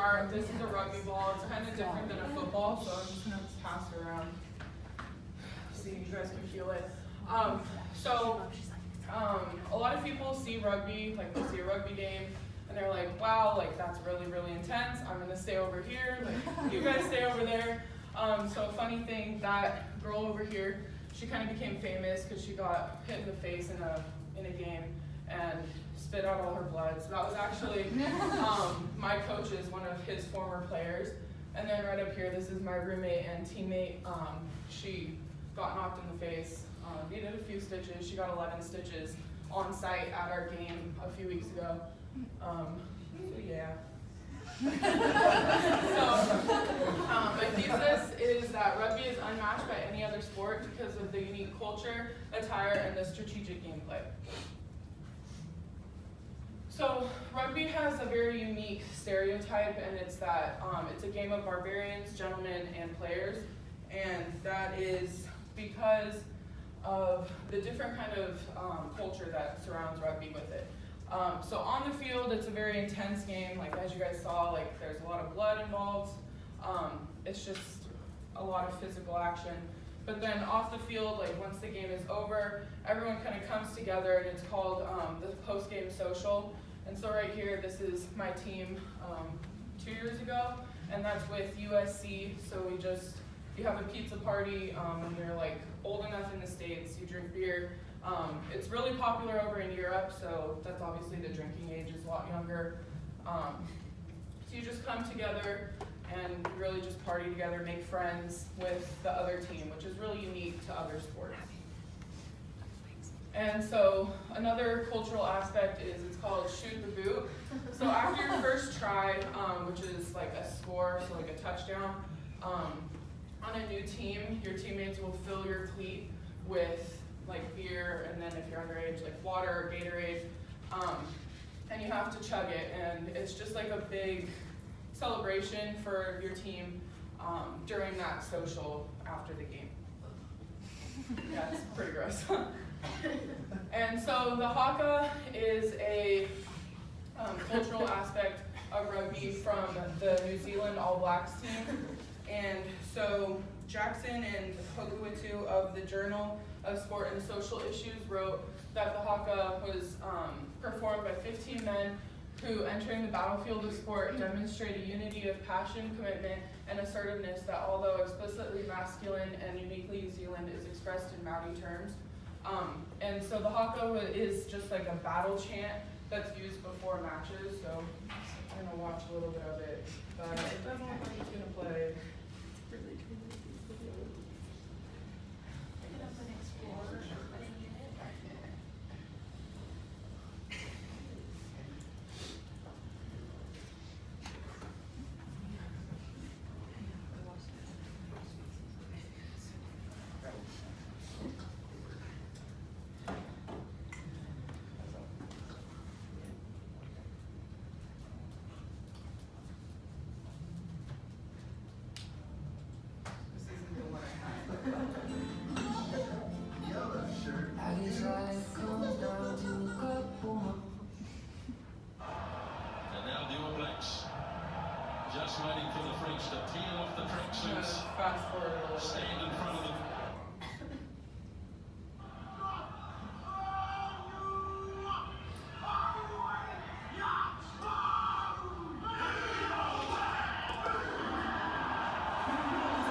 start. This is a rugby ball. It's kind of different than a football, so I'm just going to pass it around. See if you guys can feel it. A lot of people see rugby, like they see a rugby game, and they're like, wow, like that's really, really intense. I'm going to stay over here. Like, you guys stay over there. So a funny thing, that girl over here, she kind of became famous because she got hit in the face in a game and spit out all her blood. So that was actually my coach's, one of his former players. And then right up here, this is my roommate and teammate. She got knocked in the face, needed a few stitches. She got 11 stitches on site at our game a few weeks ago. So yeah. My thesis is that rugby is unmatched by any other sport because of the unique culture, attire, and the strategic gameplay. So rugby has a very unique stereotype, and it's that it's a game of barbarians, gentlemen, and players, and that is because of the different kind of culture that surrounds rugby with it. So on the field, it's a very intense game. Like as you guys saw, like there's a lot of blood involved. It's just a lot of physical action. But then off the field, like once the game is over, everyone kind of comes together, and it's called the post-game social. And so right here, this is my team 2 years ago, and that's with USC. So you have a pizza party when you're like old enough in the States, you drink beer. It's really popular over in Europe, so that's obviously the drinking age is a lot younger. So you just come together and really just party together, make friends with the other team, which is really unique to other sports. And so another cultural aspect is it's called shoot the boot. So after your first try, which is like a score, so like a touchdown, on a new team, your teammates will fill your cleat with like beer, and then if you're underage, like water or Gatorade, and you have to chug it, and it's just like a big celebration for your team during that social after the game. Yeah, it's pretty gross. And so the haka is a cultural aspect of rugby from the New Zealand All Blacks team. And so Jackson and Hokuitu of the Journal of Sport and Social Issues wrote that the haka was performed by 15 men who, entering the battlefield of sport, demonstrate a unity of passion, commitment, and assertiveness that, although explicitly masculine and uniquely New Zealand, is expressed in Maori terms. And so the haka is just like a battle chant that's used before matches. So I'm gonna watch a little bit of it, but it doesn't look like it's gonna play. Just waiting for the French to peel off the tracksuits. Fast forward a little bit. Stand in front of them.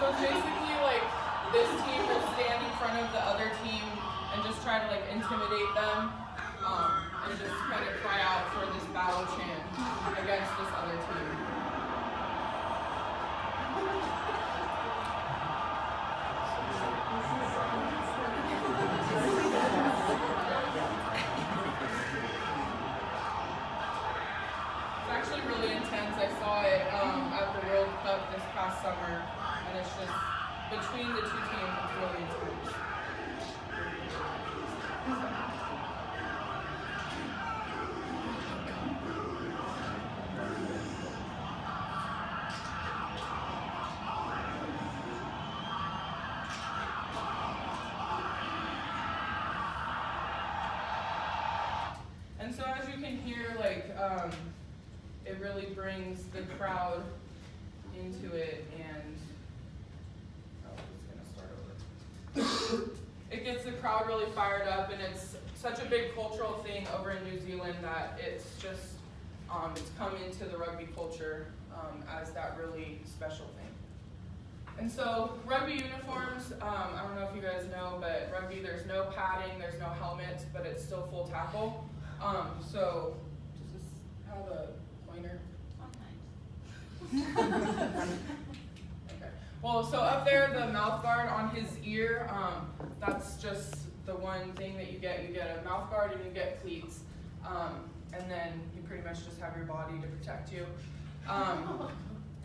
So it's basically like this team will stand in front of the other team and just try to like intimidate them, and just kind of cry out for this battle chant against this other team. It's actually really intense. I saw it at the World Cup this past summer, and it's just between the two teams, it's really intense. And so as you can hear, like, it really really brings the crowd into it, and it gets the crowd really fired up, and it's such a big cultural thing over in New Zealand that it's just it's come into the rugby culture as that really special thing. And so rugby uniforms, I don't know if you guys know, but rugby, there's no padding, there's no helmets, but it's still full tackle. So does this have a pointer? Okay. Well, so up there, the mouth guard on his ear, that's just the one thing that you get. You get a mouth guard and you get cleats. And then you pretty much just have your body to protect you.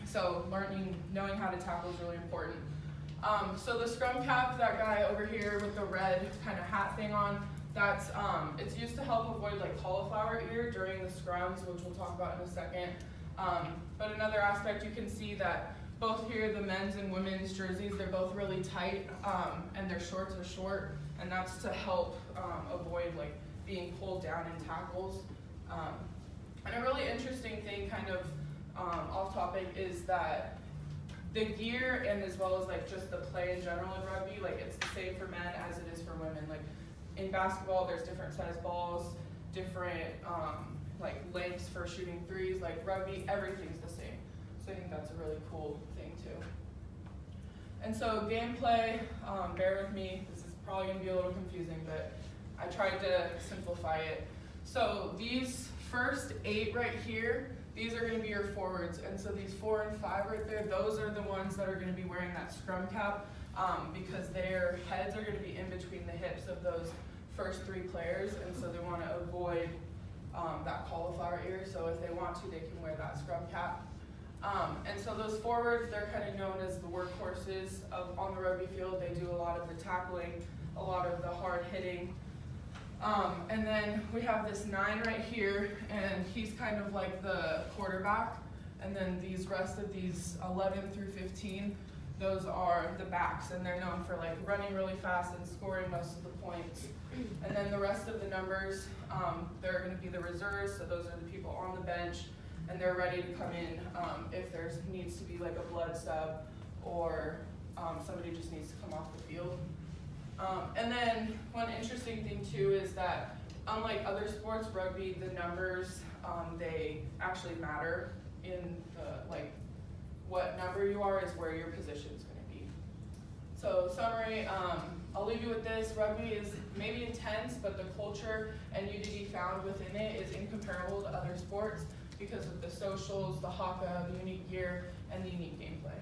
So knowing how to tackle is really important. So the scrum cap, that guy over here with the red kind of hat thing on, that's it's used to help avoid like cauliflower ear during the scrums, which we'll talk about in a second. But another aspect, you can see that both here, the men's and women's jerseys, they're both really tight, and their shorts are short, and that's to help avoid like being pulled down in tackles. And a really interesting thing, kind of off topic, is that the gear and as well as like just the play in general in rugby, like it's the same for men as it is for women. Like in basketball, there's different size balls, different like lengths for shooting threes. Like rugby, everything's the same. So I think that's a really cool thing too. And so gameplay, bear with me, this is probably gonna be a little confusing, but I tried to simplify it. So these first 8 right here, these are going to be your forwards, and so these 4 and 5 right there, those are the ones that are going to be wearing that scrum cap, because their heads are going to be in between the hips of those first 3 players, and so they want to avoid that cauliflower ear. So if they want to, they can wear that scrum cap. And so those forwards, they're kind of known as the workhorses on the rugby field. They do a lot of the tackling, a lot of the hard hitting. And then we have this 9 right here, and he's kind of like the quarterback. And then these rest of these 11 through 15, those are the backs, and they're known for like running really fast and scoring most of the points. And then the rest of the numbers, they're going to be the reserves, so those are the people on the bench, and they're ready to come in if there needs to be like a blood sub, or somebody just needs to come off the field. And then one interesting thing too is that unlike other sports, rugby, the numbers, they actually matter in the, like, what number you are is where your position is going to be. So summary, I'll leave you with this. Rugby is maybe intense, but the culture and unity found within it is incomparable to other sports because of the socials, the haka, the unique gear, and the unique gameplay.